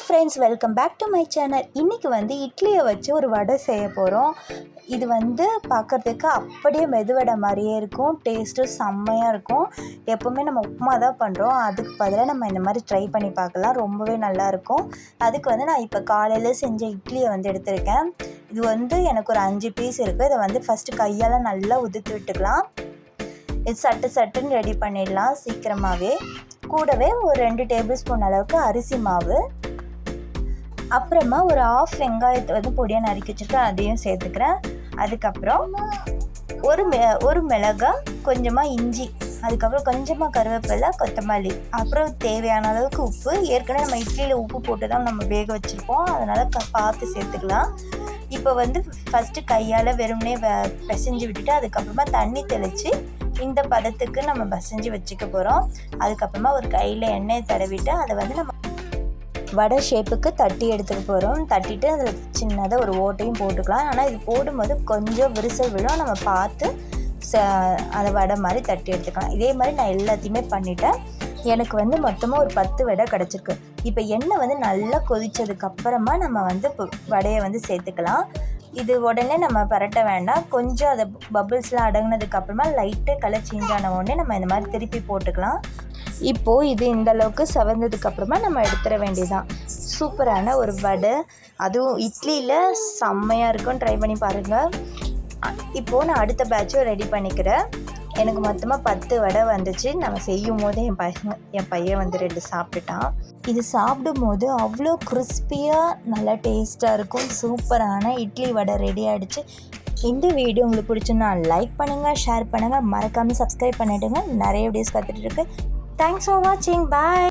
Friends, welcome back to my channel. இன்றைக்கி இட்லியை வச்சு ஒரு வடை செய்ய போகிறோம். இது பார்க்குறதுக்கு அப்படியே மெதுவடை மாதிரியே இருக்கும். டேஸ்ட்டும் செம்மையாக இருக்கும். எப்போவுமே நம்ம உப்புமா தான் பண்ணுறோம், அதுக்கு பதிலாக நம்ம இந்த மாதிரி ட்ரை பண்ணி பார்க்கலாம். ரொம்பவே நல்லாயிருக்கும். அதுக்கு நான் இப்போ காலையில் செஞ்ச இட்லியை எடுத்திருக்கேன். இது எனக்கு ஒரு 5 பீஸ் இருக்குது. இதை ஃபஸ்ட்டு கையால் நல்லா உதுத்து விட்டுக்கலாம். இது சட்டுன்னு ரெடி பண்ணிடலாம் சீக்கிரமாகவே. கூடவே ஒரு 2 டேபிள் ஸ்பூன் அளவுக்கு அரிசி மாவு, அப்புறமா ஒரு 1/2 வெங்காயத்தை பொடியாக நறுக்கி வச்சுருக்கேன், அதையும் சேர்த்துக்கிறேன். அதுக்கப்புறம் ஒரு மிளகாய், கொஞ்சமாக இஞ்சி, அதுக்கப்புறம் கொஞ்சமாக கருவேப்பிலை, கொத்தமல்லி, அப்புறம் தேவையான அளவுக்கு உப்பு. ஏற்கனவே நம்ம இட்லியில் உப்பு போட்டு தான் நம்ம வேக வச்சுருப்போம், அதனால் பார்த்து சேர்த்துக்கலாம். இப்போ ஃபஸ்ட்டு கையால் வெறுமனே பிசைஞ்சு விட்டுட்டு அதுக்கப்புறமா தண்ணி தெளித்து இந்த பதத்துக்கு நம்ம பிசைஞ்சு வச்சுக்க போகிறோம். அதுக்கப்புறமா ஒரு கையில் எண்ணெயை தடவிட்டு அதை நம்ம வடை ஷேப்புக்கு தட்டி எடுத்துக்க போகிறோம். தட்டிட்டு அதில் சின்னதாக ஒரு ஓட்டையும் போட்டுக்கலாம். ஆனால் இது போடும்போது கொஞ்சம் விரிசல் விழும், நம்ம பார்த்து அதை வடை மாதிரி தட்டி எடுத்துக்கலாம். இதே மாதிரி நான் எல்லாத்தையுமே பண்ணிட்டேன். எனக்கு மொத்தமாக ஒரு 10 வடை கிடச்சிருக்கு. இப்போ எண்ணெய் நல்லா கொதித்ததுக்கப்புறமா நம்ம இப்போ வடையை சேர்த்துக்கலாம். இது உடனே நம்ம பரட்ட வேண்டாம். கொஞ்சம் அதை பபிள்ஸ்லாம் அடங்கினதுக்கப்புறமா லைட்டாக கலர் சேஞ்ச் ஆன உடனே நம்ம இந்த மாதிரி திருப்பி போட்டுக்கலாம். இப்போது இது இந்த அளவுக்கு செவந்ததுக்கப்புறமா நம்ம எடுத்துட வேண்டியதான். சூப்பரான ஒரு வடை, அதுவும் இட்லியில் செம்மையாக இருக்கும். ட்ரை பண்ணி பாருங்கள். இப்போது நான் அடுத்த பேட்சும் ரெடி பண்ணிக்கிறேன். எனக்கு மொத்தமாக 10 வடை வந்துச்சு. நம்ம செய்யும் போது என் பையன் 2 சாப்பிட்டுட்டான். இது சாப்பிடும் போது அவ்வளோ கிறிஸ்பியாக நல்லா டேஸ்ட்டாக இருக்கும். சூப்பரான இட்லி வடை ரெடி ஆகிடுச்சு. இந்த வீடியோ உங்களுக்கு பிடிச்சுன்னா லைக் பண்ணுங்கள், ஷேர் பண்ணுங்கள், மறக்காமல் சப்ஸ்கிரைப் பண்ணிவிடுங்க. நிறைய வீடியோஸ் கற்றுட்டு இருக்கு. தேங்க்ஸ் ஃபார் வாட்சிங். பாய்.